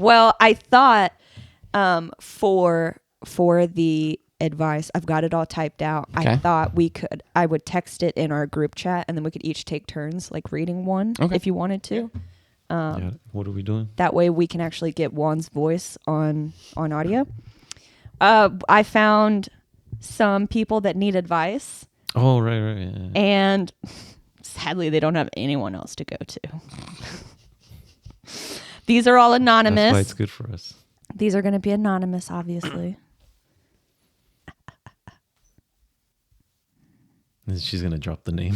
Well, I thought for the advice, I've got it all typed out. Okay. I thought I would text it in our group chat, and then we could each take turns, like reading one, if you wanted to. Yeah. What are we doing? That way we can actually get Juan's voice on audio. I found some people that need advice. Oh, right. Yeah. And sadly, they don't have anyone else to go to. These are all anonymous. That's why it's good for us. These are going to be anonymous, obviously. She's going to drop the name.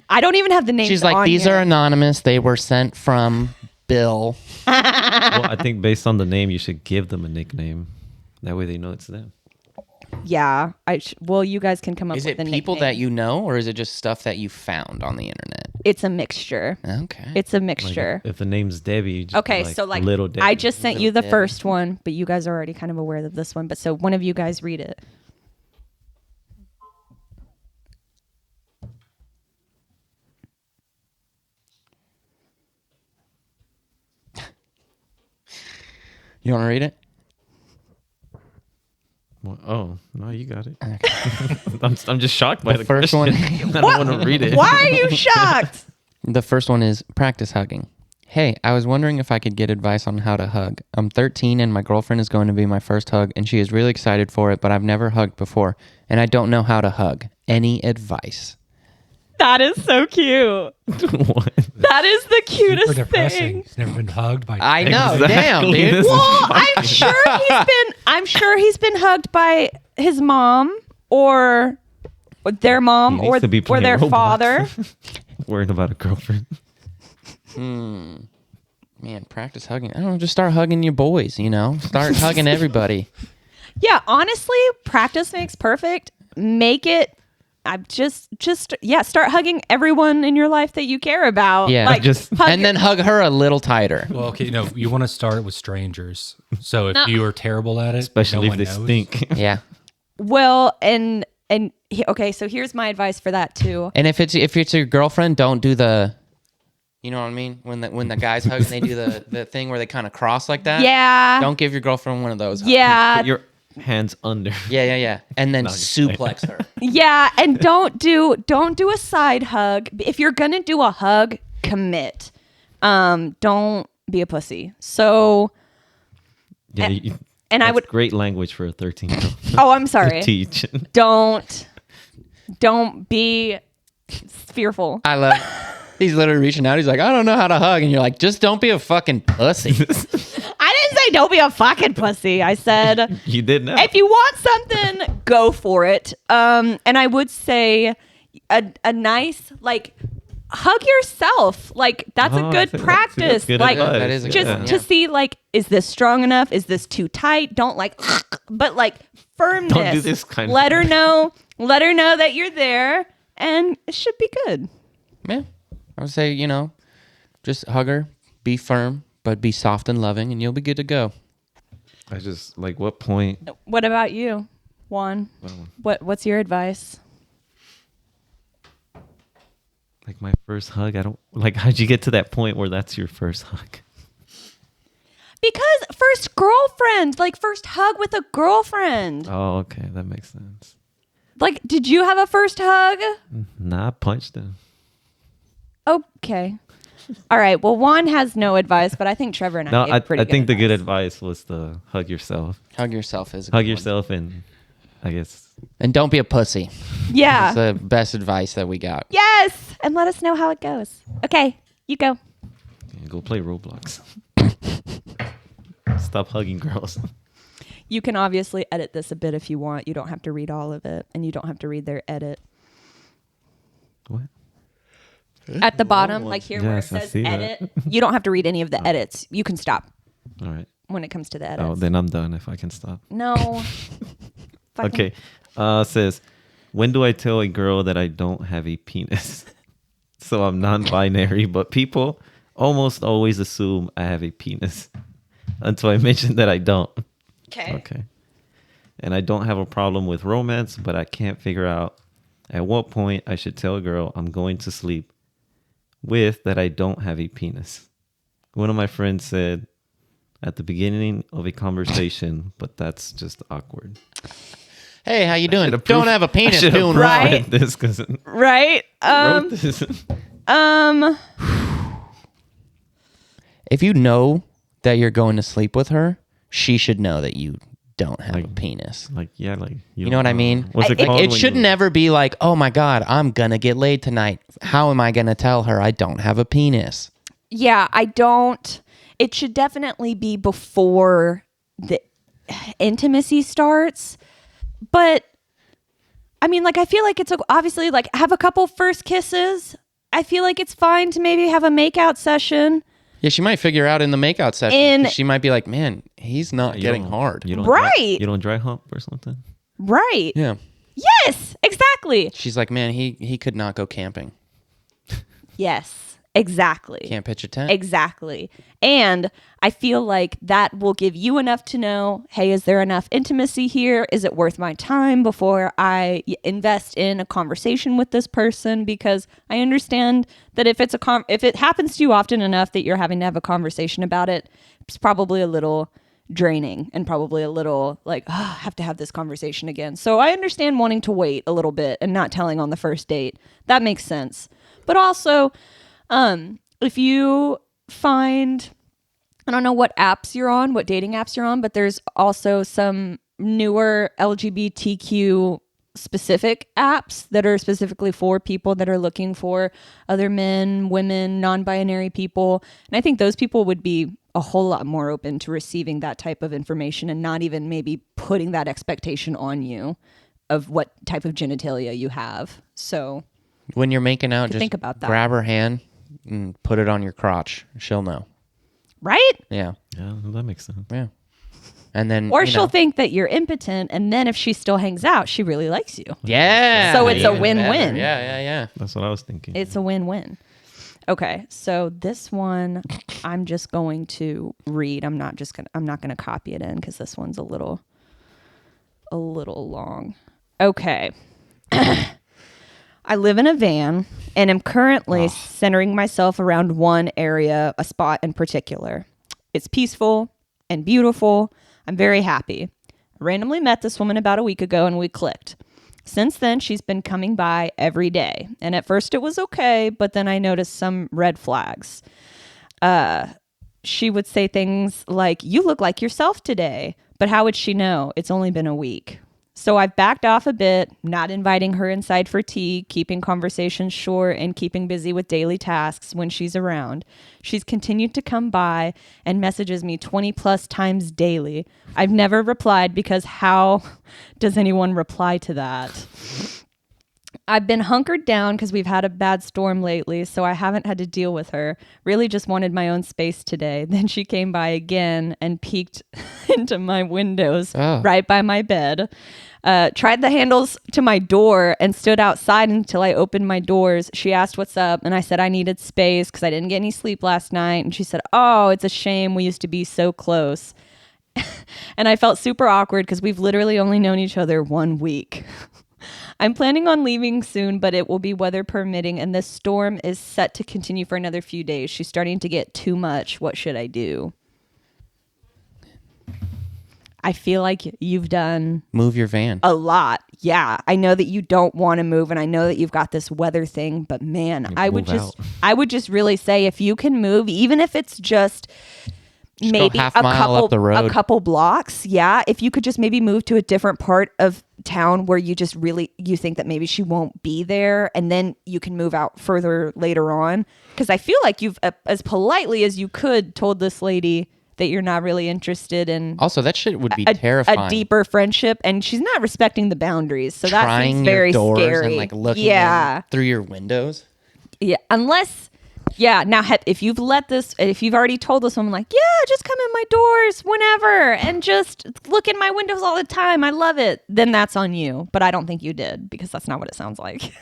I don't even have the names. She's like, on these here. are anonymous. They were sent from Bill. Well, I think based on the name, you should give them a nickname. That way they know it's them. Yeah. Well, you guys can come up Is with it a people nickname. that you know, or is it just stuff that you found on the internet? It's a mixture. Okay. It's a Like mixture. if the name's Debbie, you just Okay, like so like little Debbie. I just sent you the Debbie. first one, but you guys are already kind of aware of this one. But so one of you guys read it. You want to read it? Well, oh no, you got it. Okay. I'm just shocked by the first question. one. I don't want to read it. Why are you shocked? The first one is practice hugging. Hey, I was wondering if I could get advice on how to hug. I'm 13 and my girlfriend is going to be my first hug, and she is really excited for it, but I've never hugged before, and I don't know how to hug. Any advice? That is so cute. What? That is the Super cutest depressing. thing. He's never been hugged by. I know, Exactly. damn, dude. This is Well, fucking- I'm sure he's been hugged by his mom or their mom He or needs to be or playing their Roblox. father. Worrying about a girlfriend. Man, practice hugging. I don't know, just start hugging your boys, you know? Start hugging everybody. Yeah, honestly, practice makes perfect. Make it. I'm just start hugging everyone in your life that you care about. Yeah. like Just- hug And then hug her a little tighter. Well, okay, no, you want to start with strangers. So if No. you are terrible at it, Especially no if one they knows. stink. Yeah. well okay. So here's my advice for that too. And if it's your girlfriend, don't do the, you know what I mean? When the guys hug and they do the thing where they kind of cross like that. Yeah. Don't give your girlfriend one of those. hugs. Yeah. Put your hands under. Yeah. And then No, just kidding. suplex her. Yeah, and don't do a side hug. If you're gonna do a hug, commit. Don't be a pussy. So, Yeah, and I that's would. great language for a 13-year-old Oh, I'm to sorry. teach. Don't be fearful. I love. He's literally reaching out. He's like, I don't know how to hug, and you're like, just don't be a fucking pussy. I didn't say don't be a fucking pussy. I said You did now. if you want something, go for it. And I would say a nice hug yourself. Like that's Oh, a good that's practice. good like advice. That is a good just one, to yeah. see is this strong enough? Is this too tight? Don't but firmness. Don't do this kind of Let thing. her know. Let her know that you're there, and it should be good. Yeah. I would say, just hug her, be firm, but be soft and loving, and you'll be good to go. I just what point? What about you, Juan? What's your advice? Like my first hug, I don't how'd you get to that point where that's your first hug? Because first girlfriend, first hug with a girlfriend. Oh, okay, that makes sense. Did you have a first hug? Nah, I punched him. Okay. All right. Well, Juan has no advice, but I think Trevor and I No, gave pretty I think the good advice. advice was to hug yourself. Hug yourself is a good Hug one. yourself, and I guess And don't be a pussy. Yeah. That's the best advice that we got. Yes. And let us know how it goes. Okay. You go. go play Roblox. Stop hugging girls. You can obviously edit this a bit if you want. You don't have to read all of it, and you don't have to read their edit. What? At the bottom, here where it Yes, I says see that. edit, you don't have to read any of the edits. You can stop All right. when it comes to the edits. Oh, then I'm done if I can stop. No. Fucking- Okay. Says, when do I tell a girl that I don't have a penis? So I'm non-binary, but people almost always assume I have a penis until I mention that I don't. Okay. And I don't have a problem with romance, but I can't figure out at what point I should tell a girl I'm going to sleep with that I don't have a penis. One of my friends said at the beginning of a conversation, but that's just awkward. Hey, how you doing? should've Don't proof- have a penis should've doing proofread wrong. Right. this because Right? wrote this. If you know that you're going to sleep with her, she should know that you don't have a penis. Like, yeah, like You know what I mean? What's it Like, called? it when should you- never be like, oh my God, I'm going to get laid tonight. How am I going to tell her I don't have a penis? Yeah, I don't. It should definitely be before the intimacy starts. But I mean, like, I feel like it's obviously like have a couple first kisses. I feel like it's fine to maybe have a makeout session. Yeah, she might figure out in the makeout session. In- 'Cause she might be like, man, he's not You getting don't- hard. You don't Right. You don't dry hump or something. Right. Yeah. Yes, exactly. She's like, man, he could not go camping. Yes, exactly. Can't pitch a tent. Exactly. And I feel like that will give you enough to know, hey, is there enough intimacy here? Is it worth my time before I invest in a conversation with this person? Because I understand that if it's if it happens to you often enough that you're having to have a conversation about it, it's probably a little draining and probably a little like, oh, I have to have this conversation again. So I understand wanting to wait a little bit and not telling on the first date. That makes sense. But also, if you find, I don't know what apps you're on, what dating apps you're on, but there's also some newer LGBTQ specific apps that are specifically for people that are looking for other men, women, non-binary people. And I think those people would be a whole lot more open to receiving that type of information and not even maybe putting that expectation on you of what type of genitalia you have. So When you're making out, just think about that. grab her hand and put it on your crotch. She'll know. right? Yeah. Yeah, that makes sense. Yeah. And then, Or you she'll know. think that you're impotent, and then if she still hangs out, she really likes you. Yeah. So it's a even win-win. better. Yeah. That's what I was thinking. It's a win-win. Okay, so this one I'm just going to read. I'm not going to copy it in because this one's a little long. Okay. I live in a van and am currently centering myself around one area, a spot in particular. It's peaceful and beautiful. I'm very happy. I randomly met this woman about a week ago and we clicked. Since then, she's been coming by every day. And at first it was okay, but then I noticed some red flags. She would say things like, "You look like yourself today." But how would she know? It's only been a week. So I've backed off a bit, not inviting her inside for tea, keeping conversations short, and keeping busy with daily tasks when she's around. She's continued to come by and messages me 20 plus times daily. I've never replied because how does anyone reply to that? I've been hunkered down because we've had a bad storm lately, so I haven't had to deal with her. Really just wanted my own space today. Then she came by again and peeked into my windows right by my bed. Tried the handles to my door and stood outside until I opened my doors. She asked what's up, and I said I needed space because I didn't get any sleep last night. And she said, "Oh, it's a shame. We used to be so close." And I felt super awkward because we've literally only known each other 1 week. I'm planning on leaving soon, but it will be weather permitting, and this storm is set to continue for another few days. She's starting to get too much. What should I do? I feel like you've done Move your van. a lot. Yeah, I know that you don't want to move, and I know that you've got this weather thing, but man, I would move just really say if you can move, even if it's just maybe go half mile up the road. a couple blocks. Yeah, if you could just maybe move to a different part of town where you just really you think that maybe she won't be there, and then you can move out further later on. Because I feel like you've as politely as you could told this lady that you're not really interested in Also, that shit would be terrifying. a deeper friendship, and she's not respecting the boundaries. So that Trying seems your very doors scary. and like looking yeah, in through your windows. yeah. Unless, yeah. Now, if you've already told this woman like, yeah, just come in my doors whenever and just look in my windows all the time. I love it. Then that's on you. But I don't think you did because that's not what it sounds like.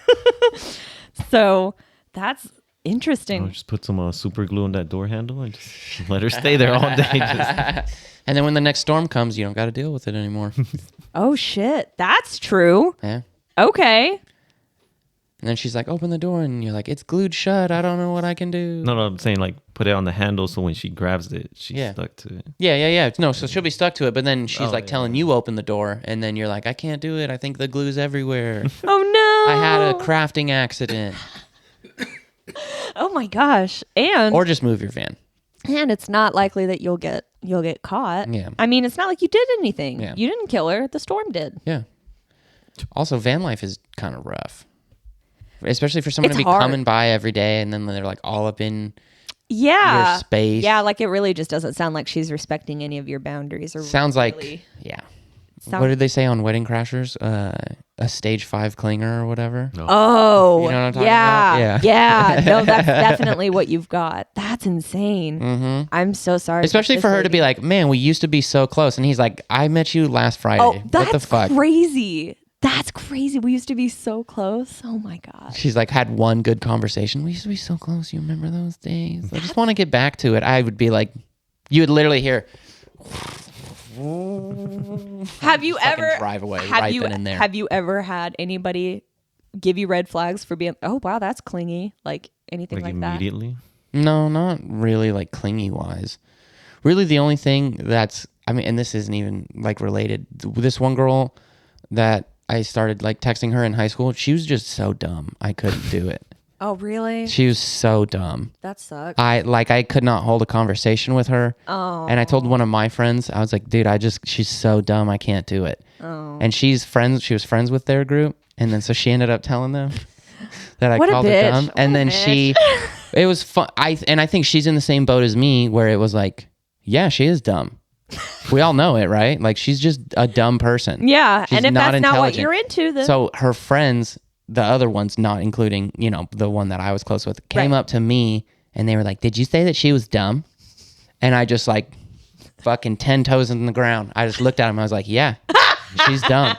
So that's interesting. Just put some super glue on that door handle and just let her stay there all day. Just, And then when the next storm comes, you don't got to deal with it anymore. Oh shit, that's true. Yeah. Okay. And then she's like, open the door. And you're like, it's glued shut. I don't know what I can do. No, I'm saying like put it on the handle so when she grabs it, she's stuck to it. Yeah. No, so she'll be stuck to it. But then she's telling yeah. you open the door. And then you're like, I can't do it. I think the glue's everywhere. Oh no. I had a crafting accident. Oh my gosh. Or just move your van. And it's not likely that you'll get caught. Yeah. I mean, it's not like you did anything. Yeah. You didn't kill her. The storm did. Yeah. Also, van life is kind of rough. Especially for someone It's to be hard. coming by every day and then they're like all up in Yeah. your space. Yeah, like it really just doesn't sound like she's respecting any of your boundaries. Or Sounds like, really yeah. sound- What did they say on Wedding Crashers? A stage 5 clinger or whatever. No. Oh, You know what I'm talking yeah, about? yeah. No, that's definitely what you've got. That's insane. Mm-hmm. I'm so sorry. Especially for her to be like, man, we used to be so close. And he's like, I met you last Friday. oh, What that's the fuck? crazy. That's crazy. We used to be so close. Oh my god. She's like, had one good conversation. We used to be so close. You remember those days? I just want to get back to it. I would be like, you would literally hear. Have you fucking ever drive away have right you then and there. have you ever had anybody give you red flags for being, oh wow, that's clingy, like anything Like like that? immediately. No, not really like clingy wise. Really the only thing that's, I mean, and this isn't even like related. This one girl that I started like texting her in high school, she was just so dumb. I couldn't do it. Oh really? She was so dumb. That sucks. I could not hold a conversation with her. Oh. And I told one of my friends, I was like, dude, she's so dumb. I can't do it. Oh. And she was friends with their group. And then so she ended up telling them that I What a called her bitch. dumb. What And a then bitch. it was fun. I think she's in the same boat as me where it was like, yeah, she is dumb. We all know it, right? Like she's just a dumb person. Yeah, She's and if not that's not what intelligent. you're into, then So her friends, the other ones, not including, the one that I was close with, came Right. up to me and they were like, did you say that she was dumb? And I just like fucking 10 toes in the ground. I just looked at him. I was like, yeah, she's dumb.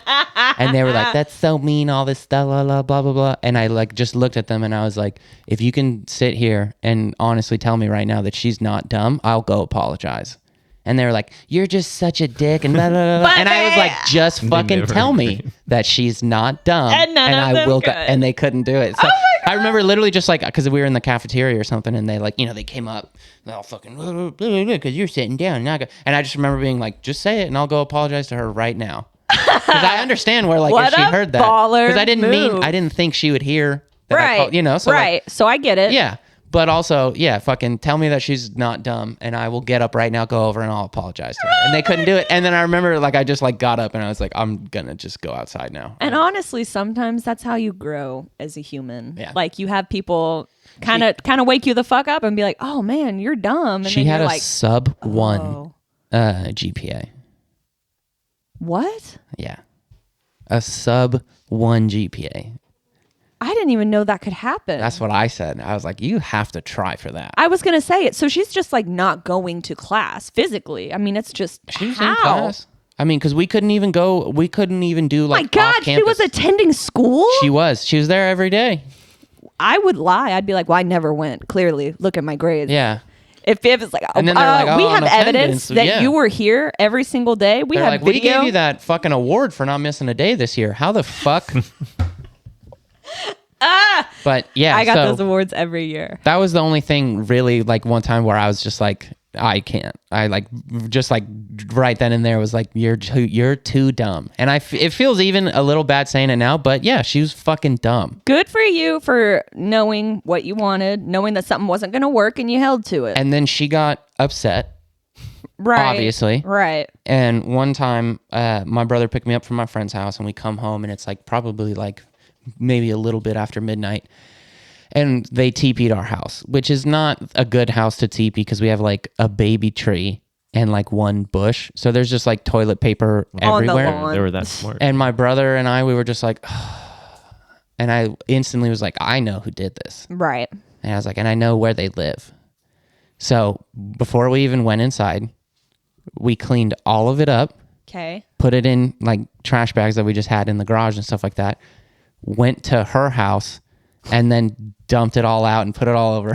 And they were like, that's so mean, all this stuff, blah, blah, blah, blah, blah. And I like just looked at them and I was like, if you can sit here and honestly tell me right now that she's not dumb, I'll go apologize. And they were like, you're just such a dick. And blah, blah, blah. And I was like, just fucking never tell me agreed. that she's not dumb. And none of I them will could. and they couldn't do it. So I remember literally just like, because we were in the cafeteria or something and they like, they came up and all fucking, because you're sitting down. And I just remember being like, just say it and I'll go apologize to her right now. Because I understand where like What if she a heard that. baller Because move. I didn't think she would hear that right, I called, so like, right. So I get it. yeah. But also, yeah, fucking tell me that she's not dumb and I will get up right now, go over and I'll apologize to her. And they couldn't do it. And then I remember like I just like got up and I was like, I'm gonna just go outside now. And honestly, sometimes that's how you grow as a human. Yeah. Like you have people kind of wake you the fuck up and be like, "Oh man, you're dumb." And She then had you're a like, sub 1 "Oh, GPA. what? Yeah. A sub 1 GPA. I didn't even know that could happen." That's what I said. I was like, you have to try for that. I was gonna say it. So she's just like not going to class physically. I mean, it's just She was how? in class. I mean, because we couldn't even do like My God, she was off-campus. attending school. She was there every day. I would lie. I'd be like, "Well, I never went." Clearly, look at my grades. Yeah. If it's like, And then they're like, we "Oh, have on evidence attendance, that yeah." you were here every single day. We They're have like, video. we gave you that fucking award for not missing a day this year. How the fuck? But yeah, I got so those awards every year. that was the only thing really like one time where I was just like, I can't. I like just like right then and there was like, you're too dumb. And it feels even a little bad saying it now, but yeah, she was fucking dumb. Good for you for knowing what you wanted, knowing that something wasn't going to work and you held to it. And then she got upset. right. obviously. Right. And one time, my brother picked me up from my friend's house and we come home and it's like probably like maybe a little bit after midnight. And they TP'd our house, which is not a good house to TP because we have like a baby tree and like one bush. So there's just like toilet paper On the everywhere. lawn. They were that smart. And my brother and I, we were just like, and I instantly was like, I know who did this. Right. And I was like, and I know where they live. So before we even went inside, we cleaned all of it up, Okay. put it in like trash bags that we just had in the garage and stuff like that, went to her house and then dumped it all out and put it all over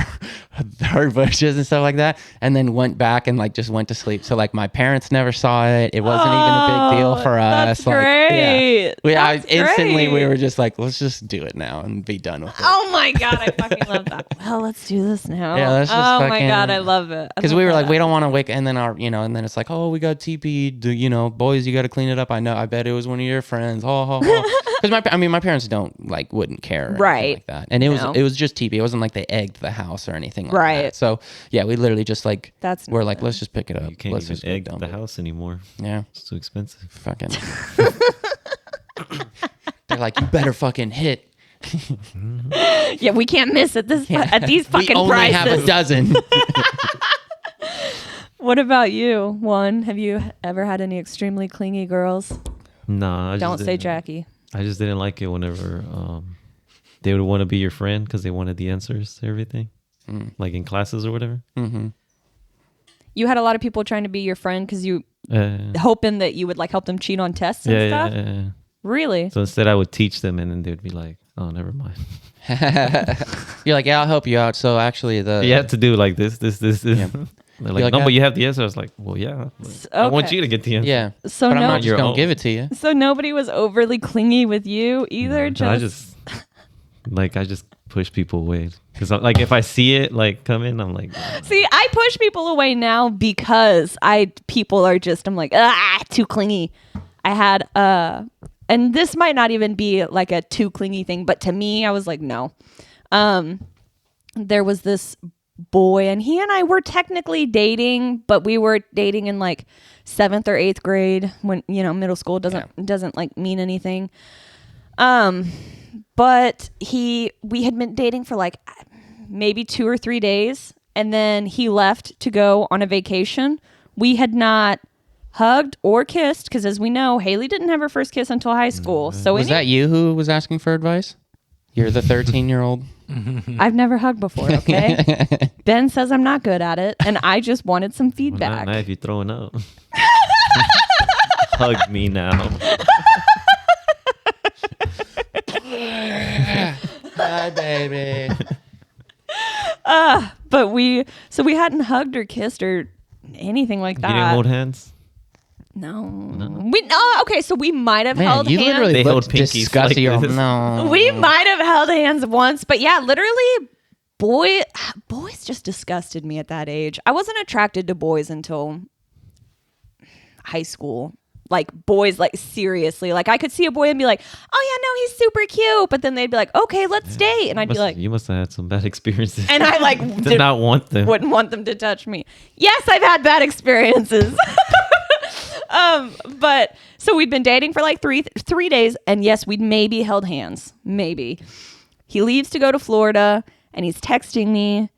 her bushes and stuff like that, and then went back and like just went to sleep. So like my parents never saw it. It wasn't even a big deal for us. That's Like, great. Yeah. Instantly we great. were just like, let's just do it now and be done with it. Oh my God, I fucking love that. Well, let's do this now. Yeah, let's just oh my fucking- God, I love it. Because we were like, we don't want to wake, and then our, and then it's like, oh, we got TP'd, boys, you got to clean it up. I know, I bet it was one of your friends. Because my parents wouldn't care, or anything Right. like that, and it No. was just TP. It wasn't like they egged the house or anything like Right. that. So yeah, we literally just like That's we're not like, good. let's just pick it up. You can't Let's even just egg dump the it. house anymore. Yeah, It's too expensive. fucking. They're like, you better fucking hit. Yeah, we can't miss at these We fucking only prices. have a dozen. What about you? One, have you ever had any extremely clingy girls? Nah, I Don't just say didn't- Jackie. I just didn't like it whenever they would want to be your friend because they wanted the answers to everything, like in classes or whatever. Mm-hmm. You had a lot of people trying to be your friend because you hoping that you would like help them cheat on tests and yeah, stuff. yeah. Really? So instead, I would teach them, and then they would be like, "Oh, never mind." You're like, yeah, I'll help you out. So actually, You have to do like this. Yeah. They're like, like, no, "Ah." but you have the answer. I was like, well, yeah. but I want okay. you to get the answer. yeah. So But I'm no, not just Your gonna own. give it to you. so nobody was overly clingy with you either. No, I just push people away because like if I see it like come in, I'm like, See, I push people away now because people are just, I'm like, too clingy. I had, and this might not even be like a too clingy thing, but to me, I was like, no. There was this boy and he and I were technically dating, but we were dating in like 7th or 8th grade when, middle school doesn't like mean anything. But we had been dating for like maybe 2 or 3 days, and then he left to go on a vacation. We had not hugged or kissed because, as we know, Haley didn't have her first kiss until high school. So Was that you who was asking for advice? You're the 13-year-old. I've never hugged before. Okay, Ben says I'm not good at it, and I just wanted some well, feedback. not if you're throwing up. Hug me now. Hi, baby. But we hadn't hugged or kissed or anything like You that. didn't hold hands. No. Okay, so we might have Man, held you hands. literally They hold looked pinkies disgusting. like this. No. We might have held hands once, but yeah, literally boys just disgusted me at that age. I wasn't attracted to boys until high school. Like boys, like seriously. Like I could see a boy and be like, oh yeah, no, he's super cute. But then they'd be like, okay, let's date. And I'd be like, You must have had some bad experiences. and I like did not want them. wouldn't want them to touch me. Yes, I've had bad experiences. But so we'd been dating for like three days, and yes, we'd maybe held hands. Maybe. He leaves to go to Florida, and he's texting me,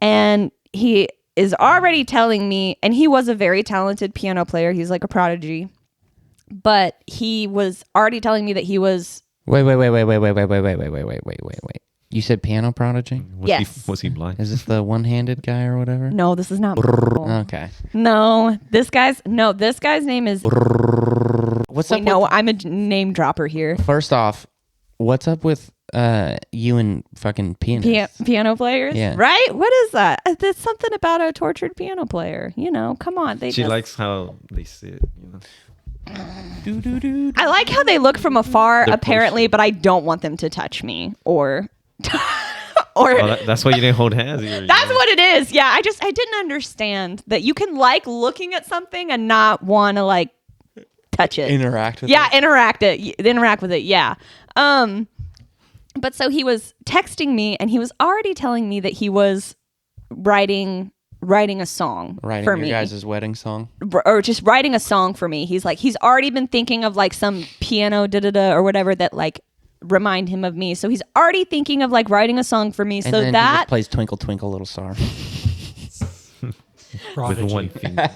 and he is already telling me, and he was a very talented piano player. He's like a prodigy. But he was already telling me that he was Wait. You said piano prodigy? Yes. Was he blind? Is this the one-handed guy or whatever? no, this is not. Okay. No, this guy's name is. What's Wait, up? no, I'm a name dropper here. First off, what's up with you and fucking pianists? Piano players, Yeah. right? What is that? There's something about a tortured piano player. Come on. She likes how they sit. I like how they look from afar, They're apparently, pushing. but I don't want them to touch me or. That's why you didn't hold hands. That's what it is. Yeah, I didn't understand that you can like looking at something and not want to like touch it. Interact with Yeah, it? interact with it. Yeah. But so he was texting me, and he was already telling me that he was writing a song Writing for your me, guys' wedding song? or just writing a song for me. He's already been thinking of like some piano da or whatever that like remind him of me. So he's already thinking of like writing a song for me. And so then he that just plays Twinkle Twinkle Little Star. Prodigy. with one finger.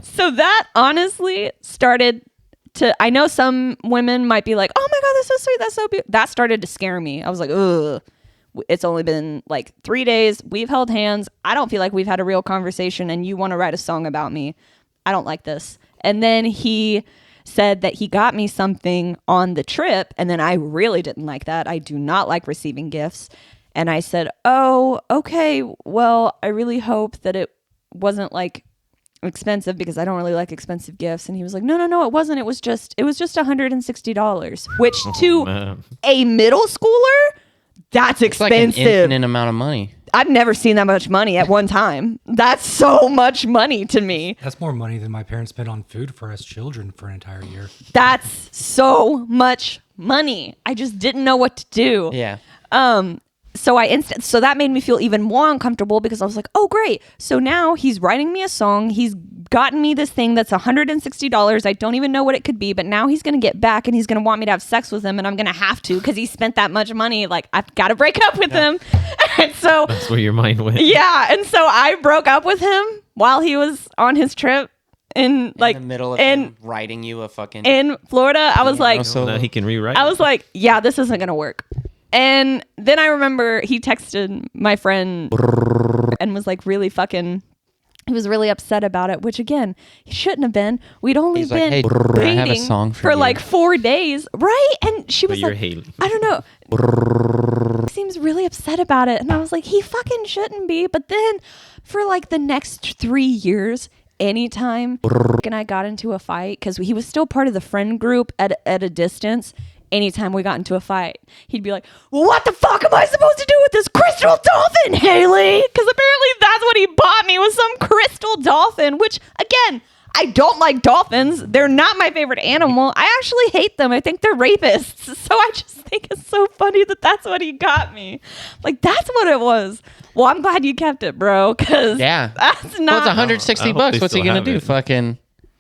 So that honestly started to, I know some women might be like, oh my God, that's so sweet. That's so beautiful. That started to scare me. I was like, ugh. It's only been like 3 days. We've held hands. I don't feel like we've had a real conversation, and you want to write a song about me. I don't like this. And then he said that he got me something on the trip. And then I really didn't like that. I do not like receiving gifts. And I said, oh, okay, well, I really hope that it wasn't like expensive because I don't really like expensive gifts. And he was like, no, it wasn't. It was just $160, which to a middle schooler, that's It's like an expensive. infinite amount of money. I've never seen that much money at one time. That's so much money to me. That's more money than my parents spent on food for us children for an entire year. That's so much money. I just didn't know what to do. Yeah. So that made me feel even more uncomfortable because I was like, oh, great. So now he's writing me a song. He's gotten me this thing that's $160. I don't even know what it could be, but now he's going to get back and he's going to want me to have sex with him, and I'm going to have to because he spent that much money. Like, I've got to break up with him. And so That's where your mind went. yeah. And so I broke up with him while he was on his trip in the middle of in him writing you a fucking... in Florida. I was like, so- Now he can rewrite. I was like, yeah, this isn't going to work. And then I remember he texted my friend and was like really fucking, he was really upset about it, which again, he shouldn't have been. We'd only He's like, been "Hey, I have a dating song for you." like 4 days. Right. And she But was you're like, Haley. I don't know. Seems really upset about it. And I was like, he fucking shouldn't be. But then for like the next 3 years, anytime and I got into a fight, because he was still part of the friend group at a distance, anytime we got into a fight, he'd be like, well, what the fuck am I supposed to do with this crystal dolphin, Haley? Because apparently that's what he bought me, was some crystal dolphin, which again, I don't like dolphins. They're not my favorite animal. I actually hate them. I think they're rapists. So I just think it's so funny that that's what he got me. Like, that's what it was. Well, I'm glad you kept it, bro, because Yeah. that's Well, not... it's 160 I hope bucks. they What's he still gonna have do? it. Fucking...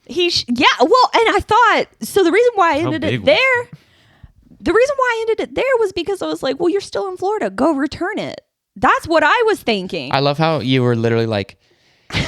Yeah, well, and I thought, so the reason why I ended big it was there, the reason why I ended it there was because I was like, well, you're still in Florida. Go return it. That's what I was thinking. I love how you were literally like,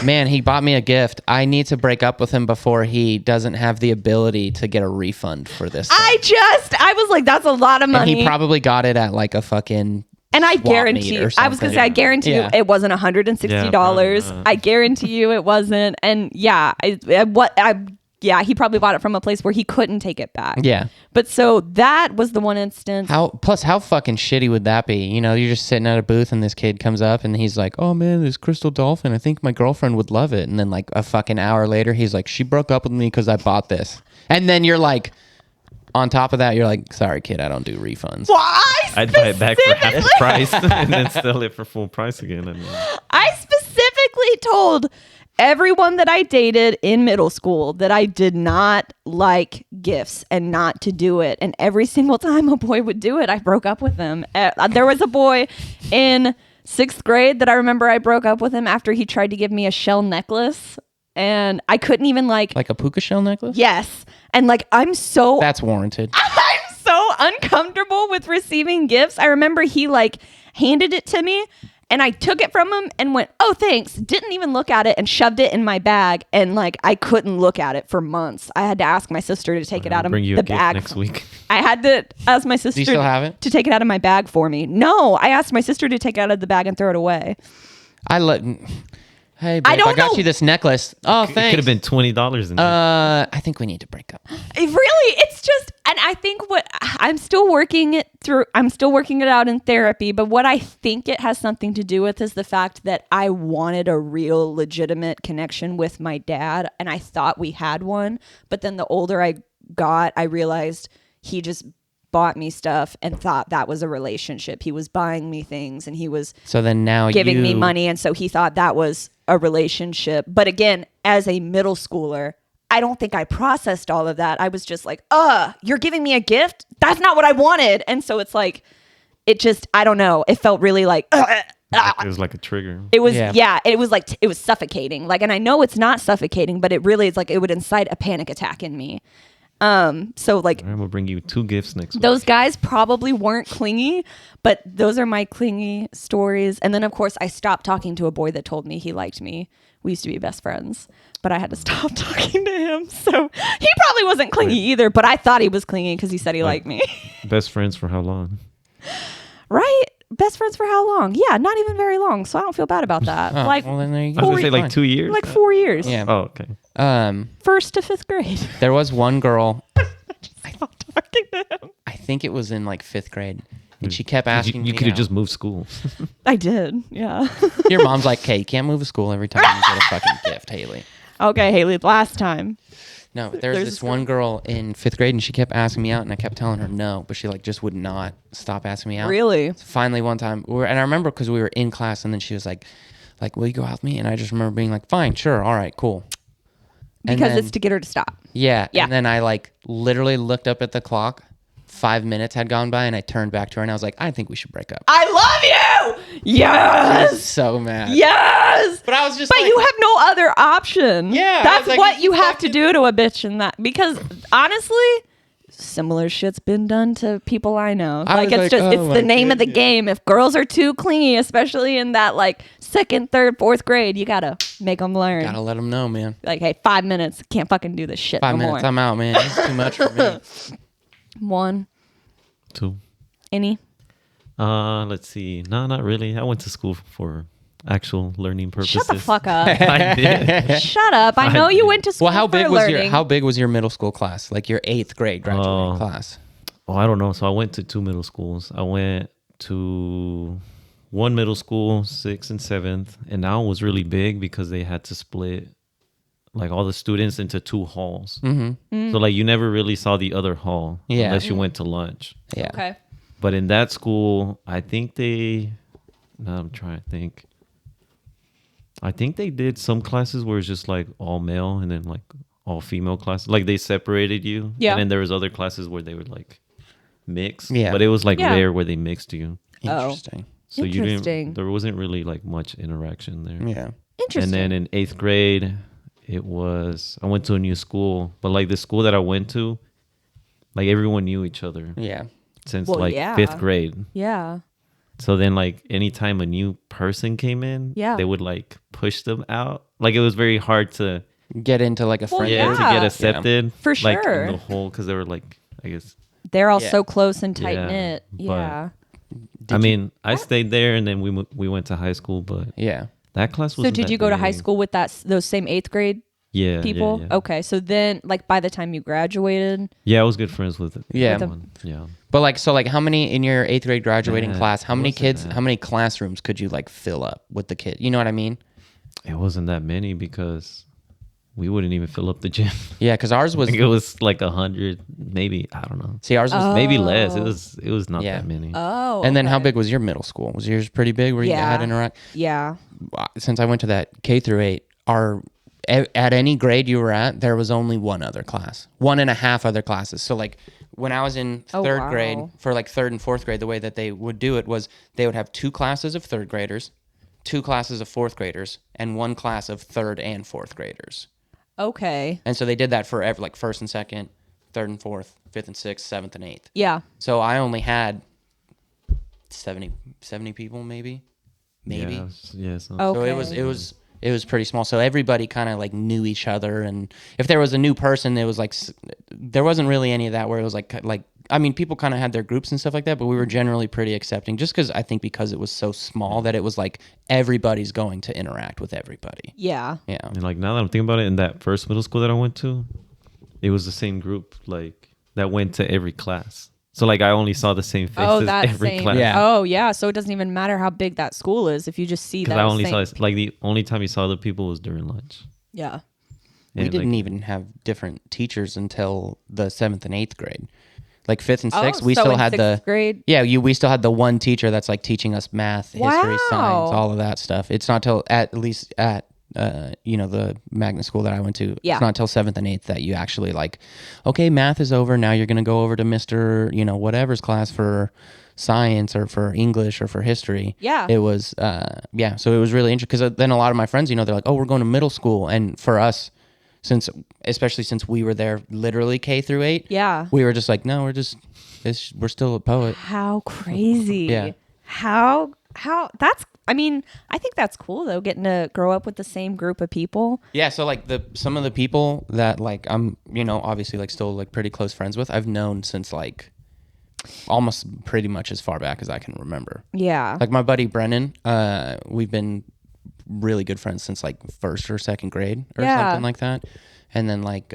man, he bought me a gift. I need to break up with him before he doesn't have the ability to get a refund for this. I was like, that's a lot of And money. he probably got it at like a fucking... And I swap guarantee meet you, or I was going to say, I something. guarantee Yeah. you it wasn't $160. Yeah, probably not. I guarantee you it wasn't. And yeah, he probably bought it from a place where he couldn't take it back. Yeah. But so that was the one instance. How fucking shitty would that be? You know, you're just sitting at a booth and this kid comes up and he's like, oh man, this crystal dolphin, I think my girlfriend would love it. And then like a fucking hour later, he's like, she broke up with me because I bought this. And then you're like, on top of that, you're like, sorry kid, I don't do refunds. Why? I'd buy it back for half price and then sell it for full price again. I mean, I specifically told everyone that I dated in middle school that I did not like gifts and not to do it. And every single time a boy would do it, I broke up with him. There was a boy in 6th grade that I remember I broke up with him after he tried to give me a shell necklace. And I couldn't even like Like a puka shell necklace? yes. And like, I'm so That's warranted. I'm so uncomfortable with receiving gifts. I remember he like handed it to me and I took it from him and went, oh, thanks. Didn't even look at it and shoved it in my bag. And like, I couldn't look at it for months. I had to ask my sister to take it out of bring you the a gift bag. next week. I had to ask my sister still have it? to take it out of my bag for me. No, I asked my sister to take it out of the bag and throw it away. Hey, babe, I don't got know. you this necklace. Oh, It could thanks. have been $20 in there. I think we need to break up. Really, it's just, and I think what I'm still working it through, I'm still working it out in therapy, but what I think it has something to do with is the fact that I wanted a real legitimate connection with my dad, and I thought we had one, but then the older I got, I realized he just bought me stuff and thought that was a relationship. He was buying me things and he was So then now giving me money, and so he thought that was a relationship. But again, as a middle schooler, I don't think I processed all of that. I was just like, you're giving me a gift? That's not what I wanted. And so it's like, it just, I don't know. It felt really like, It was like a trigger. it was, Yeah. it was like, it was suffocating. Like, and I know it's not suffocating, but it really is like, it would incite a panic attack in me. So like, All right, we'll bring you 2 gifts next week. those guys probably weren't clingy, but those are my clingy stories. And then, of course, I stopped talking to a boy that told me he liked me. We used to be best friends, but I had to stop talking to him. So he probably wasn't clingy either, but I thought he was clingy because he said he liked me. Best friends for how long? Right? Best friends for how long? Yeah, not even very long. So I don't feel bad about that. Oh, like well, then there you I go. was going to say like Fine. 2 years. like 4 years. Yeah. Oh, okay. First to fifth grade. There was one girl, Stop talking to him. I think it was in like 5th grade, and she kept asking You me could have out. just moved school. I did. Yeah. Your mom's like, "Okay, you can't move to school every time you get a fucking gift, Haley." Okay, Haley. Last time. No, there's There's this this one girl in 5th grade, and she kept asking me out, and I kept telling her no, but she like just would not stop asking me out. Really? So finally, one time, and I remember because we were in class, and then she was like, "Will you go out with me?" And I just remember being like, "Fine, sure, all right, cool." And Because then- it's to get her to stop. yeah. Yeah. And then I like literally looked up at the clock. 5 minutes had gone by, and I turned back to her, and I was like, "I think we should break up." I love you. I was Yes. so mad. Yes. But I was just But like, you have no other option. Yeah, I That's was like, what you have to fucking- do to a bitch in that. Because honestly, similar shit's been done to people I know. I Like was it's like, just oh it's my the name of the goodness. game. If girls are too clingy, especially in that like 2nd, 3rd, 4th grade, you gotta make them learn. gotta let them know, man. Like, hey, 5 minutes, can't fucking do this shit 5 no minutes, more. I'm out, man. It's too much for me. One, 2. any. Let's see. No, not really. I went to school for actual learning purposes. Shut the fuck up. I did. Shut up. I know you went to school Well, how for big was learning. how big was your middle school class? Like your 8th grade graduating Oh. class? Oh, I don't know. So I went to 2 middle schools. I went to one middle school, 6th and 7th, and that one was really big because they had to split like all the students into 2 halls. Mm-hmm. So like you never really saw the other hall Yeah. unless you went to lunch. Yeah. Okay. But in that school, I think they. No, I'm trying to think. I think they did some classes where it's just like all male and then like all female classes. Like they separated you. Yeah. And then there was other classes where they would like mix. Yeah. But it was like Yeah. rare where they mixed you. Oh. Interesting. So you Interesting. didn't. There wasn't really like much interaction there. Yeah. Interesting. And then in 8th grade, it was I went to a new school, but like the school that I went to, like everyone knew each other Yeah. since Well, like yeah. 5th grade. yeah. So then, like, anytime a new person came in, Yeah. they would like push them out. Like, it was very hard to Get into like a Well, friend yeah, group. to Yeah. get accepted For like sure. in the whole because they were like, I guess. They're all Yeah. so close and tight Yeah, knit. but- Yeah. I mean, I stayed there and then we went to high school, but Yeah. that class was. So did you go to high school with those same 8th grade Yeah, people? Yeah, yeah. Okay. So then like by the time you graduated, Yeah, I was good friends with it. Yeah. everyone. Yeah. But like, so like, how many in your 8th grade graduating Nah, class? How it many wasn't kids? that. How many classrooms could you like fill up with the kid? You know what I mean? It wasn't that many because we wouldn't even fill up the gym. Yeah, because ours I was. think it was like 100, maybe. I don't know. See, ours was. Maybe less. Oh. It was not Yeah. that many. oh. And then how okay. big was your middle school? Was yours pretty big where you Yeah. had interact? Yeah. Since I went to that K through 8, at any grade you were at, there was only one other class, 1.5 other classes. So like when I was in Oh, 3rd wow. grade, for like 3rd and 4th grade, the way that they would do it was they would have 2 classes of 3rd graders, 2 classes of 4th graders, and 1 class of 3rd and 4th graders. Okay. And so they did that for like 1st and 2nd, 3rd and 4th, 5th and 6th, 7th and 8th. Yeah. So I only had 70 people maybe. Yeah, yeah. So Oh. So it was pretty small. So everybody kind of like knew each other, and if there was a new person, it was like there wasn't really any of that where it was like I mean, people kind of had their groups and stuff like that, but we were generally pretty accepting, just because I think because it was so small that it was like everybody's going to interact with everybody. Yeah. Yeah. And like now that I'm thinking about it, in that first middle school that I went to, it was the same group like that went to every class. So like I only saw the same faces Oh, that every same. class. Yeah. Oh, yeah. So it doesn't even matter how big that school is if you just see Because that. I only same. saw like the only time you saw the people was during lunch. Yeah. We And, didn't like, even have different teachers until the 7th and 8th grade. Like 5th and Oh, 6th, we so still in had sixth grade. Yeah, we still had the one teacher that's like teaching us math, history, Wow. science, all of that stuff. It's not till at least at the magnet school that I went to. Yeah. It's not till 7th and 8th that you actually like, okay, math is over. Now you're gonna go over to Mr. Whatever's class for science or for English or for history. Yeah. It was so it was really interesting because then a lot of my friends, they're like, oh, we're going to middle school, and for us, especially since we were there literally K through 8. Yeah. We were just like, no, we're still a poet. How crazy. Yeah. How that's, I mean, I think that's cool though, getting to grow up with the same group of people. Yeah, so like some of the people that like I'm, obviously like still like pretty close friends with, I've known since like almost pretty much as far back as I can remember. Yeah. Like my buddy Brennan, we've been really good friends since like first or second grade or Yeah. something like that. And then like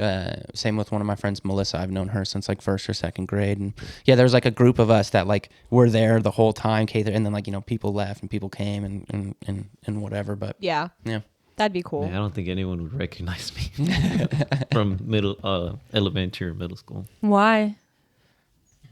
same with one of my friends, Melissa. I've known her since like first or second grade. And yeah, there was like a group of us that like were there the whole time. And then like, you know, people left and people came and whatever. But Yeah. yeah. That'd be cool. Yeah, I don't think anyone would recognize me from elementary or middle school. Why?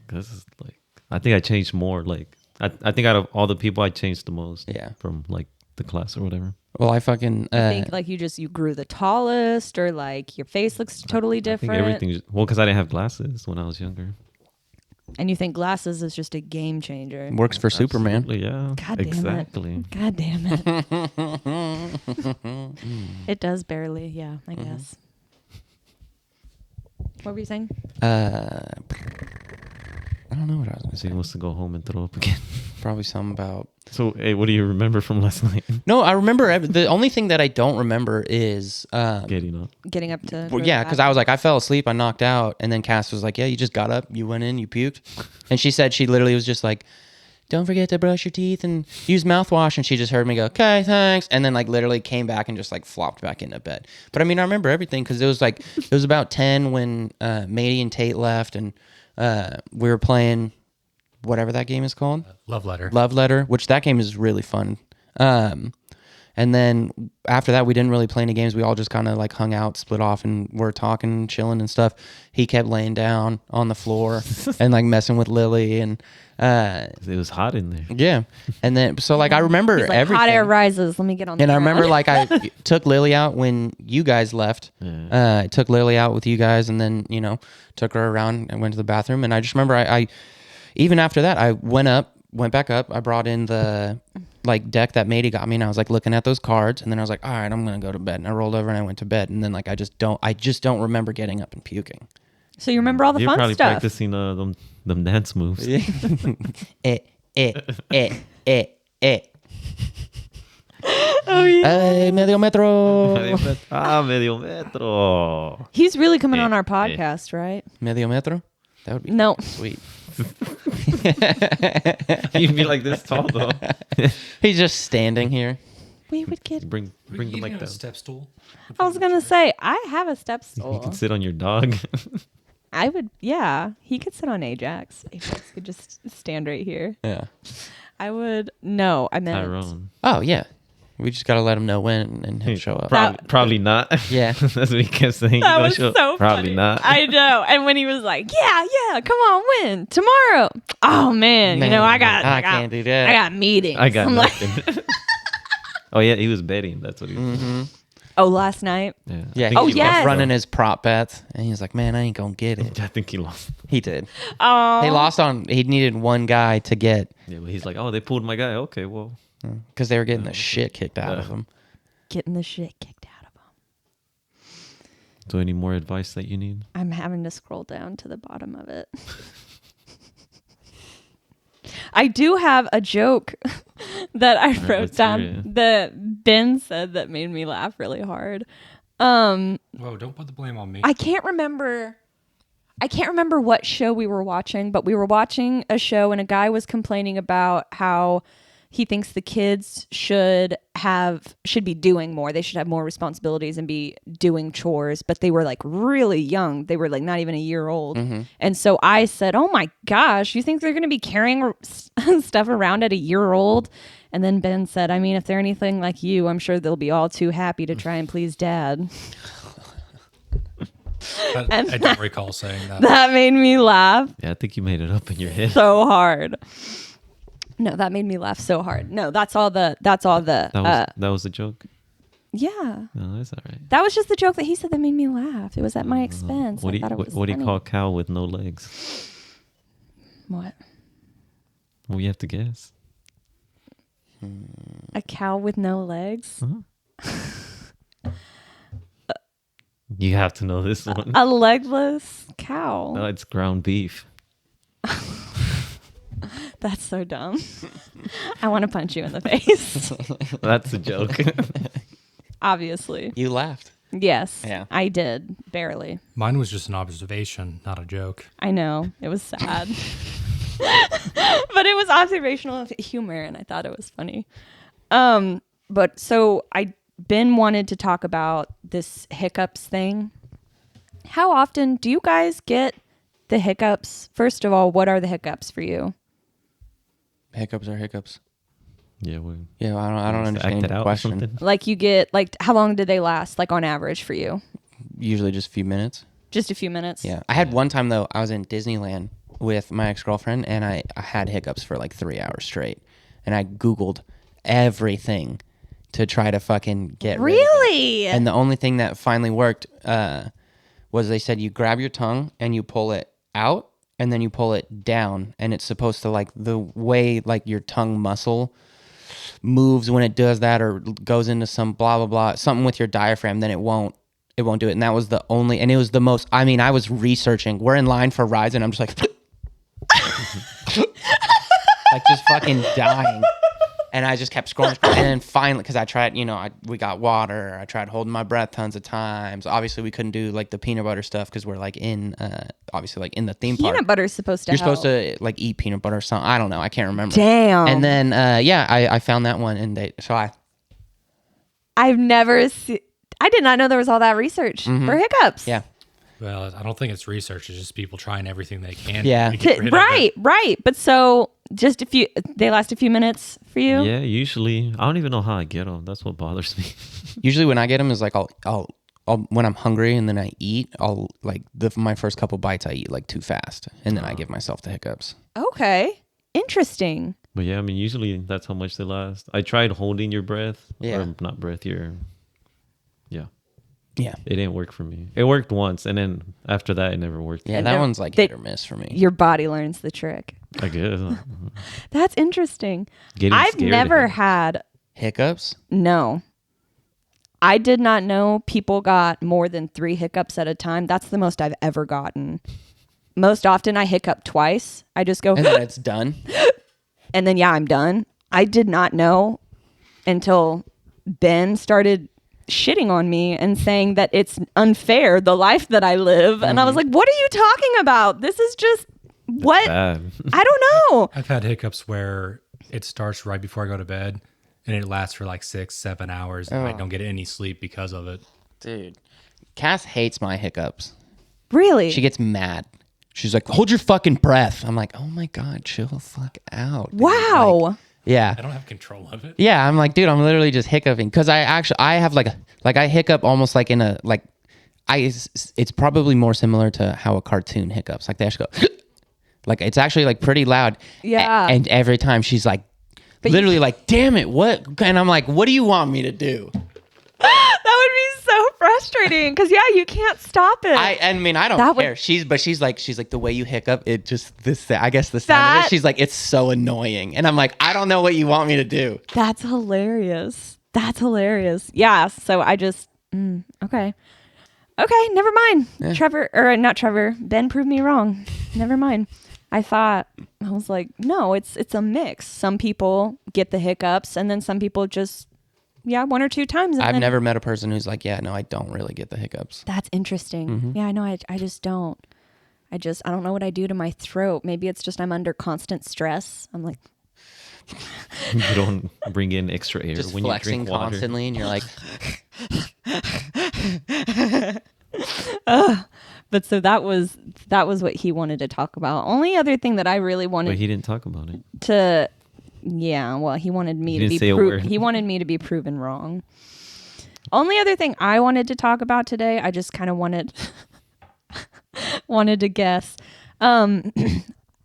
Because like, I think I changed more. Like, I think out of all the people, I changed the most. Yeah. From like the class or whatever. Well, I fucking I think like you grew the tallest, or like your face looks totally I different. think everything. Well, because I didn't have glasses when I was younger. And you think glasses is just a game changer. works for Superman. Absolutely, yeah. God damn exactly. it. God damn it. It does barely, yeah, I guess. What were you saying? I don't know what I was going to So say. he wants to go home and throw up again. Probably something about. So, hey, what do you remember from last night? No, I remember. The only thing that I don't remember is. Getting up. Getting up to. Well, yeah, because I was like, I fell asleep, I knocked out, and then Cass was like, yeah, you just got up, you went in, you puked, and she said she literally was just like, don't forget to brush your teeth and use mouthwash, and she just heard me go, okay, thanks, and then like literally came back and just like flopped back into bed. But I mean, I remember everything because it was about 10 when Matey and Tate left, and we were playing whatever that game is called. Love letter. Love Letter, which that game is really fun. And then after that, we didn't really play any games. We all just kind of like hung out, split off, and were talking, chilling and stuff. He kept laying down on the floor and like messing with Lily, and It was hot in there. yeah. And then so like I remember He's like, everything. hot air rises. Let me get on. And the I remember ground. like I took Lily out when you guys left. Yeah. I took Lily out with you guys, and then took her around and went to the bathroom. And I just remember I even after that I went back up. I brought in the like deck that Matey got me, and I was like looking at those cards, and then I was like, all right, I'm gonna go to bed. And I rolled over and I went to bed. And then like I just don't remember getting up and puking. So you remember all the You're fun probably stuff. practicing them dance moves. eh. Oh yeah. Medio metro. Medio metro. He's really coming on our podcast, right? Medio metro. That would be No. sweet. You'd be like this tall though. He's just standing here. We would get. Bring the You mic know, down. step stool. I was gonna say I have a step You stool. can sit on your dog. I would. Yeah, he could sit on Ajax. Ajax could just stand right here. Yeah. I would. No, I meant. Tyrone. Oh yeah. We just gotta let him know when, and he'll show up. Probably not. Yeah. That's what he kept saying. That He was gonna so show up. Probably funny. not. I know. And when he was like, "Yeah, come on, when tomorrow?" Oh man, Man, I can't do that. I got meetings. I got I'm like, nothing. Oh yeah, he was betting. That's what he was doing. oh, last night. Yeah. Yeah. I think Oh, he yes. lost, running though. his prop bets, and he was like, "Man, I ain't gonna get it." I think he lost. He did. Oh, He lost on. He needed one guy to get Yeah, but he's like, oh, they pulled my guy. Okay, well. because they were getting the shit kicked out of him. getting the shit kicked out of him. So any more advice that you need? I'm having to scroll down to the bottom of it. I do have a joke that I wrote let's down hear it. that Ben said that made me laugh really hard. Whoa, don't put the blame on me. I can't remember what show we were watching, but we were watching a show and a guy was complaining about how he thinks the kids should be doing more. They should have more responsibilities and be doing chores, but they were like really young. They were like not even a year old. And so I said, "Oh my gosh, you think they're going to be carrying stuff around at a year old?" And then Ben said, "I mean, if they're anything like you, I'm sure they'll be all too happy to try and please dad." I don't recall saying that. That made me laugh Yeah, I think you made it up in your head. so hard. No, that made me laugh so hard. No, that's all the That was the joke. yeah. No, that's all right. That was just the joke that he said that made me laugh. It was at my expense. What I do thought it was you funny. call a cow with no legs? What? Well, you have to guess. A cow with no legs? You have to know this one. A legless cow. No, it's ground beef. That's so dumb. I want to punch you in the face. That's a joke. Obviously. You laughed. Yes. Yeah. I did. Barely. Mine was just an observation, not a joke. I know. It was sad. But it was observational humor and I thought it was funny. But so Ben wanted to talk about this hiccups thing. How often do you guys get the hiccups? First of all, what are the hiccups for you? Hiccups are hiccups. Yeah, Yeah, I don't understand act it the out or question. something. Like you get like how long did they last? Like on average for you? Usually just a few minutes. Just a few minutes. Yeah. I had one time though, I was in Disneyland with my ex-girlfriend and I had hiccups for like 3 hours straight. And I Googled everything to try to fucking get rid of it. Really? And the only thing that finally worked was they said you grab your tongue and you pull it out and then you pull it down, and it's supposed to, like, the way like your tongue muscle moves when it does that or goes into some blah blah blah, something with your diaphragm, then it won't do it. And that was the only, and it was the most, I mean, I was researching, we're in line for rides and I'm just like like just fucking dying. And I just kept scrolling. And then finally, because I tried, we got water. I tried holding my breath tons of times. Obviously, we couldn't do like the peanut butter stuff because we're like in, obviously, like in the theme park. Peanut butter's supposed to You're help. supposed to like eat peanut butter or something. I don't know. I can't remember. Damn. And then, I found that one, and I've never seen. I did not know there was all that research for hiccups. yeah. Well, I don't think it's research. It's just people trying everything they can. Yeah. to get rid of it. Right. But so just they last a few minutes for you? Yeah, usually. I don't even know how I get them. That's what bothers me. Usually when I get them is like I'll when I'm hungry and then I eat, I'll like my first couple bites I eat like too fast, and then I give myself the hiccups. Okay. Interesting. But yeah, I mean, usually that's how much they last. I tried holding your breath. Yeah. Or not breath, yeah. Yeah. It didn't work for me. It worked once, and then after that, it never worked. Yeah, And that one's like hit or miss for me. Your body learns the trick. I guess. That's interesting. Getting I've scared never of it. had. Hiccups? No. I did not know people got more than 3 hiccups at a time. That's the most I've ever gotten. Most often I hiccup twice. I just go, And then it's done. and then I'm done. I did not know until Ben started shitting on me and saying that it's unfair, the life that I live. And I was like, what are you talking about? This is just what? Bad. I don't know. I've had hiccups where it starts right before I go to bed and it lasts for like 6-7 hours and I don't get any sleep because of it. Dude. Cass hates my hiccups. Really? She gets mad. She's like, hold your fucking breath. I'm like, oh my God, chill the fuck out. dude. Wow. Like, yeah. I don't have control of it. Yeah, I'm like, dude, I'm literally just hiccuping because I have I hiccup almost like in a it's probably more similar to how a cartoon hiccups. Like they actually go, like it's actually like pretty loud. Yeah. And every time she's like, literally like, damn it, what? And I'm like, what do you want me to do? That would be so frustrating because you can't stop it. I mean, I don't That would- care. She's like the way you hiccup, it just I guess the sound of That- it. She's like, it's so annoying, and I'm like, I don't know what you want me to do. That's hilarious. Yeah. So I just, okay, never mind. Yeah. Not Trevor. Ben proved me wrong. Never mind. I was like, no, it's a mix. Some people get the hiccups and then some people just, 1 or 2 times. And I've then, never met a person who's like, yeah, no, I don't really get the hiccups. That's interesting. Mm-hmm. Yeah, I know. I just don't. I don't know what I do to my throat. Maybe it's just I'm under constant stress. I'm like, You don't bring in extra air Just when you flexing drink water. constantly, and you're like, but so that was what he wanted to talk about. Only other thing that I really But wanted he didn't talk about it. to, he wanted me He to didn't be say a word. he wanted me to be proven wrong. Only other thing I wanted to talk about today, I just kind of wanted to guess.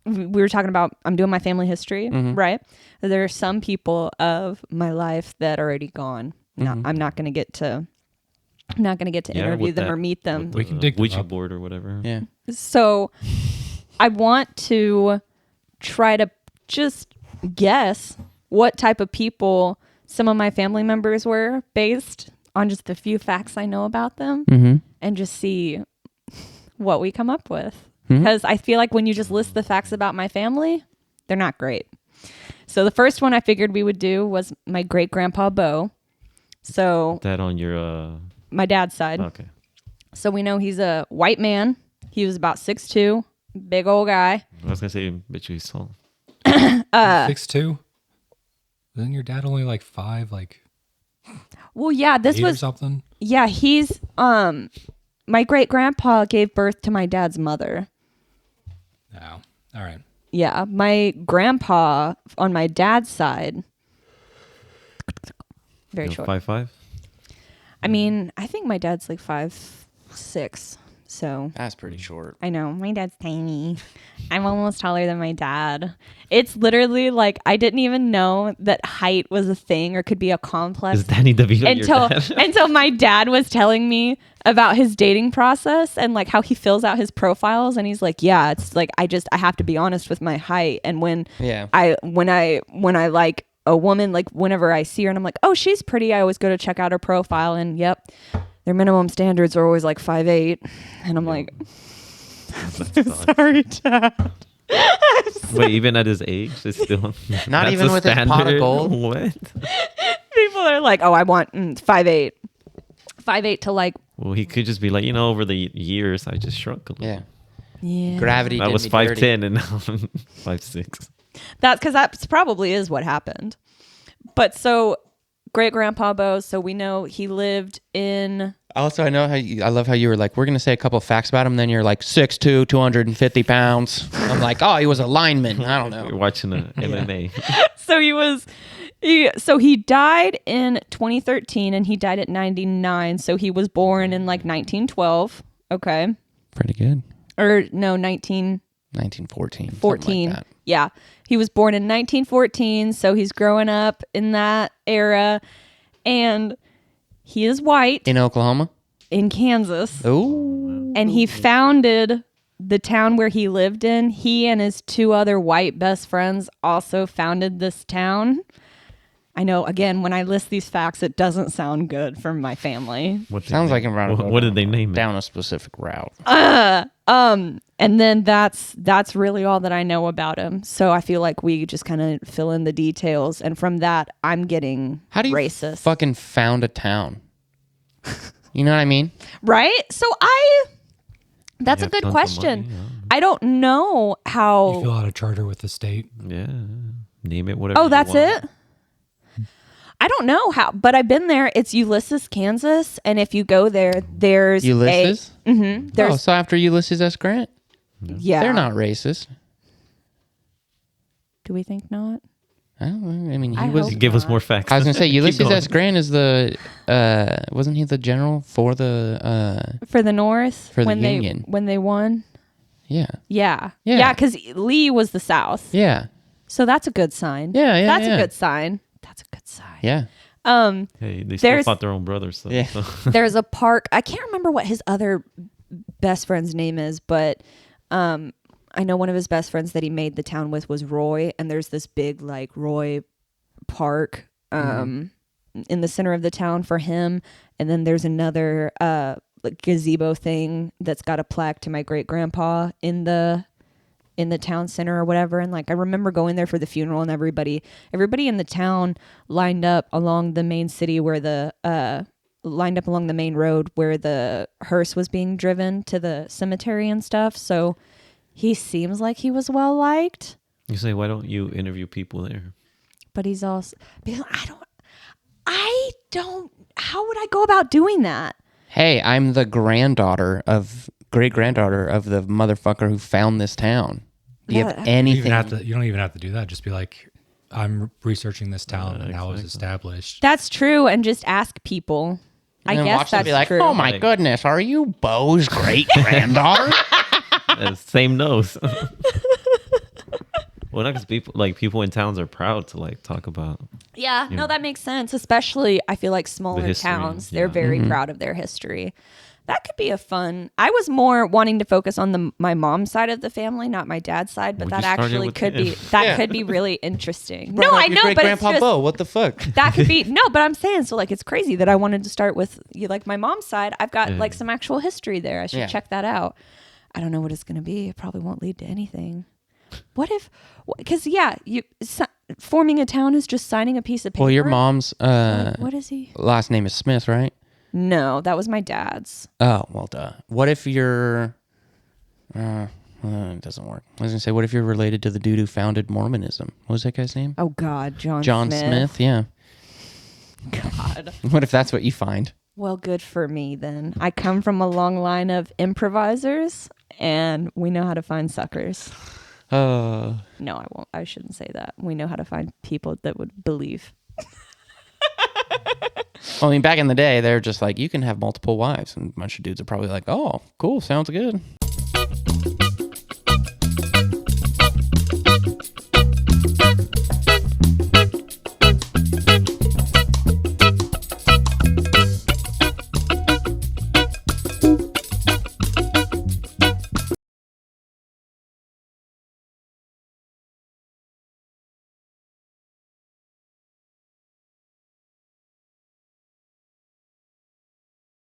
We were talking about I'm doing my family history, right? There are some people of my life that are already gone. I'm not going to get to interview with them that- or meet them. with We can the dig them Ouija up. board or whatever. yeah. So I want to try to just guess what type of people some of my family members were based on just the few facts I know about them, and just see what we come up with. Because I feel like when you just list the facts about my family, they're not great. So the first one I figured we would do was my great grandpa Bo. So That on your my dad's side. okay. So we know he's a white man. He was about 6'2", big old guy. I was gonna say, bet you he's tall. 6'2"? Isn't your dad only like 5? Like Well, yeah, this Eight or was something. yeah, he's my great grandpa gave birth to my dad's mother. Oh, all right. Yeah, my grandpa on my dad's side very short. 5'5". I mean, I think my dad's like 5'6". So That's pretty short. I know my dad's tiny. I'm almost taller than my dad. It's literally like I didn't even know that height was a thing or could be a complex Is Danny DeVito your dad? until my dad was telling me about his dating process and like how he fills out his profiles, and he's like, yeah, it's like I have to be honest with my height, and when I like a woman, like whenever I see her and I'm like, oh, she's pretty, I always go to check out her profile, and yep, their minimum standards are always like 5'8", and I'm like, sorry, Dad. Wait, even at his age, it's still Not even with his pot of gold? What? People are like, oh, I want 5'8", 5'8" to like. Well, he could just be like, over the years, I just shrunk a little. Yeah. Gravity. I did was me dirty. 5'10" and now I'm 5'6". That's because that probably is what happened. But so great grandpa Bo, so we know he lived in. Also, I love how you were like, we're going to say a couple of facts about him. Then you're like 6'2", 250 pounds. I'm like, oh, he was a lineman. I don't You're know. watching a MMA. So he died in 2013 and he died at 99. So he was born in like 1912. Okay. Pretty good. Or no, 1914. 14. Like that. Yeah. He was born in 1914. So he's growing up in that era. And he is white. In Oklahoma? In Kansas. Oh. And he founded the town where he lived in. He and his two other white best friends also founded this town. I know, again, when I list these facts, it doesn't sound good for my family. Sounds like I'm What did they name it? down a specific route. And then that's really all that I know about him. So I feel like we just kind of fill in the details. And from that, I'm getting How do you racist. fucking found a town? You know what I mean? Right? So that's You a have good tons of question. money, I don't know You how. fill out a charter with the state. Yeah. Name it whatever. Oh, you that's want. it? I don't know how, but I've been there. It's Ulysses, Kansas. And if you go there, there's Ulysses? There's, Oh, so after Ulysses S. Grant? yeah. They're not racist. Do we think not? I don't know. I mean, he I was. hope Give us not. more facts. I was gonna say Keep Ulysses going. S. Grant is the. Wasn't he the general for the? For the North? For the when Union. When they won? Yeah. Yeah. Yeah. Yeah, because Lee was the South. Yeah. So that's a good sign. Yeah. That's yeah. a good sign. That's a good sign. Yeah. Hey, they still fought their own brothers. So. Yeah. There's a park. I can't remember what his other best friend's name is, but I know one of his best friends that he made the town with was Roy, and there's this big like Roy park in the center of the town for him, and then there's another like gazebo thing that's got a plaque to my great grandpa in the town center or whatever. And like I remember going there for the funeral, and everybody in the town lined up along the main city where lined up along the main road where the hearse was being driven to the cemetery and stuff. So he seems like he was well liked. You say, why don't you interview people there? But he's also, because I don't, how would I go about doing that? Hey, I'm the great granddaughter of the motherfucker who found this town. Do you have Yeah, anything? You don't even have to do that. Just be like, I'm researching this town and how it was established. That's true. And just ask people. I And guess watch them that's be like, true. oh my goodness, are you Bo's great granddaughter? Same nose. Well, not because people in towns are proud to like talk about. Yeah, no, that makes sense. Especially, I feel like smaller history, towns, they're yeah. very proud of their history. That could be a fun. I was more wanting to focus on my mom's side of the family, not my dad's side, but Well, that you started actually with could him. be that Yeah. could be really interesting. Brought No, up I your know, great but it's grandpa just Bo. What the fuck? that could be no. But I'm saying so like it's crazy that I wanted to start with like my mom's side. I've got like some actual history there. I should Yeah. check that out. I don't know what it's going to be. It probably won't lead to anything. What if? Because forming a town is just signing a piece of paper. Well, your mom's What is he? last name is Smith, right? No, that was my dad's. Oh, well, duh. What if you're... it doesn't work. I was going to say, what if you're related to the dude who founded Mormonism? What was that guy's name? Oh God, John Smith, yeah. God. What if that's what you find? Well, good for me then. I come from a long line of improvisers, and we know how to find suckers. Oh. No, I won't. I shouldn't say that. We know how to find people that would believe. Well, I mean, back in the day, they're just like, you can have multiple wives. And a bunch of dudes are probably like, oh, cool, sounds good.